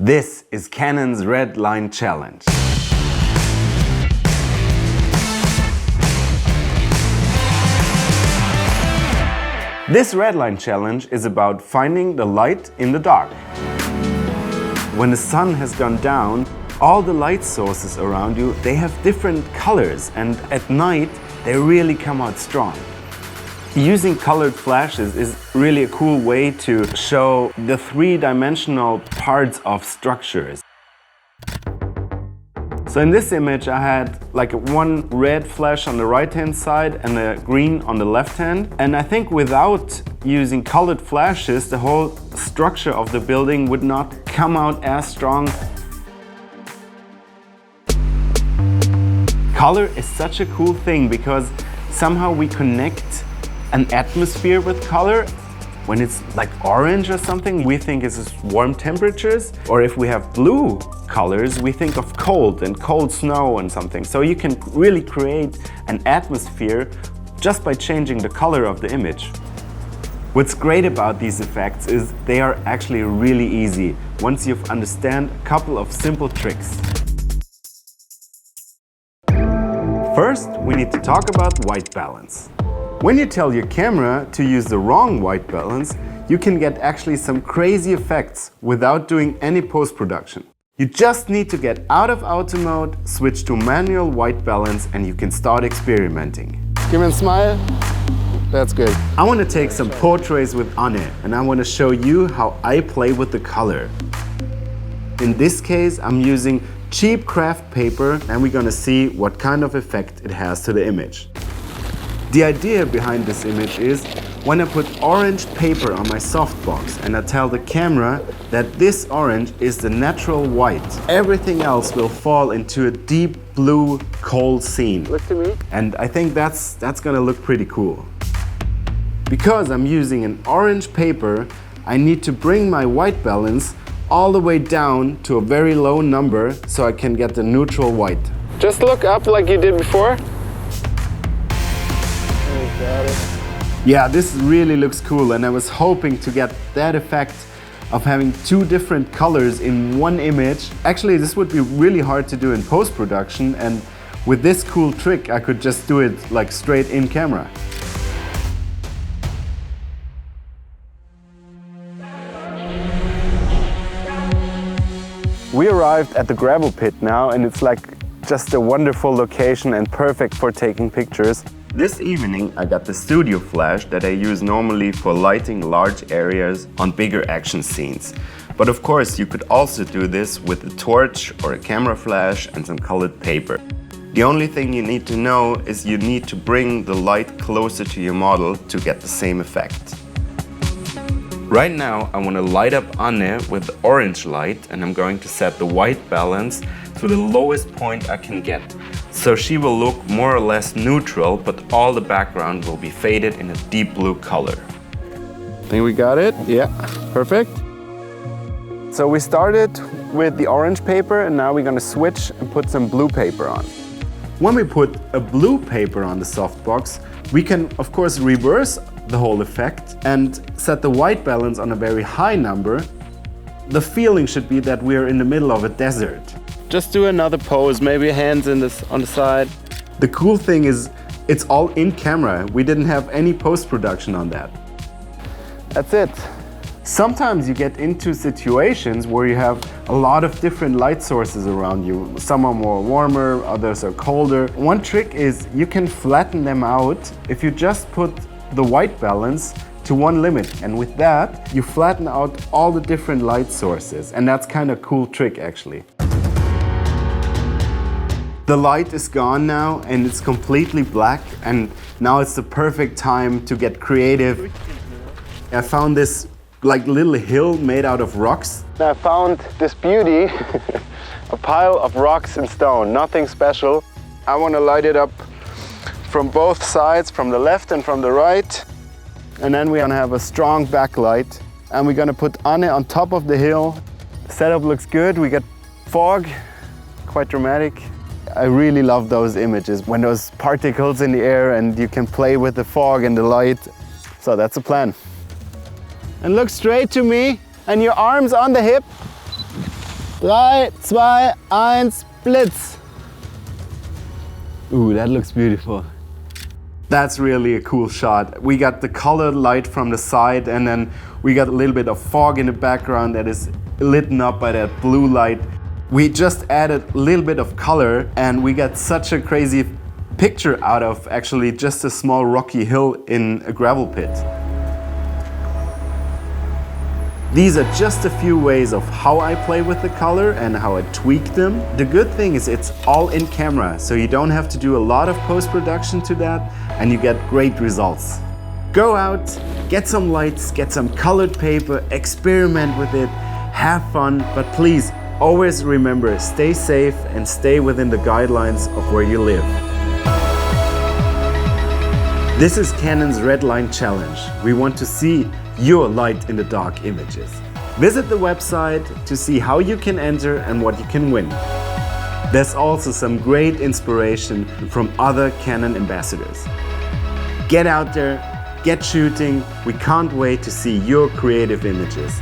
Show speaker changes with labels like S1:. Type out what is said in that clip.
S1: This is Canon's Red Line Challenge. This Red Line Challenge is about finding the light in the dark. When the sun has gone down, all the light sources around you, they have different colors, and at night they really come out strong. Using colored flashes is really a cool way to show the three-dimensional parts of structures. So in this image I had like one red flash on the right hand side and a green on the left hand, and I think without using colored flashes the whole structure of the building would not come out as strong. Color is such a cool thing because somehow we connect an atmosphere with color. When it's like orange or something, we think it's warm temperatures. Or if we have blue colors, we think of cold and cold snow and something. So you can really create an atmosphere just by changing the color of the image. What's great about these effects is they are actually really easy once you understand a couple of simple tricks. First, we need to talk about white balance. When you tell your camera to use the wrong white balance, you can get actually some crazy effects without doing any post-production. You just need to get out of auto mode, switch to manual white balance, and you can start experimenting.
S2: Give me a smile. That's good.
S1: I want to take some portraits with Anne, and I want to show you how I play with the color. In this case, I'm using cheap craft paper, and we're going to see what kind of effect it has to the image. The idea behind this image is when I put orange paper on my softbox and I tell the camera that this orange is the natural white, everything else will fall into a deep blue, cold scene.
S2: Look to me.
S1: And I think that's gonna look pretty cool. Because I'm using an orange paper, I need to bring my white balance all the way down to a very low number so I can get the neutral white.
S2: Just look up like you did before.
S1: Yeah, this really looks cool, and I was hoping to get that effect of having two different colors in one image. Actually, this would be really hard to do in post-production, and with this cool trick I could just do it like straight in camera. We arrived at the gravel pit now, and it's like just a wonderful location and perfect for taking pictures. This evening I got the studio flash that I use normally for lighting large areas on bigger action scenes. But of course you could also do this with a torch or a camera flash and some colored paper. The only thing you need to know is you need to bring the light closer to your model to get the same effect. Right now I want to light up Anne with orange light, and I'm going to set the white balance to the lowest point I can get. So she will look more or less neutral, but all the background will be faded in a deep blue color.
S2: Think we got it? Yeah, perfect.
S1: So we started with the orange paper, and now we're going to switch and put some blue paper on. When we put a blue paper on the softbox, we can of course reverse the whole effect and set the white balance on a very high number. The feeling should be that we're in the middle of a desert.
S2: Just do another pose, maybe hands on the side.
S1: The cool thing is it's all in camera. We didn't have any post-production on that.
S2: That's it.
S1: Sometimes you get into situations where you have a lot of different light sources around you. Some are more warmer, others are colder. One trick is you can flatten them out if you just put the white balance to one limit, and with that you flatten out all the different light sources, and that's kind of a cool trick actually. The light is gone now and it's completely black, and now it's the perfect time to get creative. I found this like little hill made out of rocks.
S2: I found this beauty, a pile of rocks and stone, nothing special. I want to light it up from both sides, from the left and from the right. And then we're gonna have a strong backlight, and we're gonna put Anne on top of the hill. The setup looks good. We got fog, quite dramatic. I really love those images when those particles in the air and you can play with the fog and the light. So that's the plan. And look straight to me and your arms on the hip. 3, 2, 1, Blitz! Ooh, that looks beautiful.
S1: That's really a cool shot. We got the colored light from the side, and then we got a little bit of fog in the background that is lit up by that blue light. We just added a little bit of color, and we got such a crazy picture out of actually just a small rocky hill in a gravel pit. These are just a few ways of how I play with the color and how I tweak them. The good thing is it's all in camera, so you don't have to do a lot of post-production to that, and you get great results. Go out, get some lights, get some colored paper, experiment with it, have fun, but please always remember, stay safe and stay within the guidelines of where you live. This is Canon's Red Line Challenge. We want to see your light in the dark images. Visit the website to see how you can enter and what you can win. There's also some great inspiration from other Canon ambassadors. Get out there, get shooting. We can't wait to see your creative images.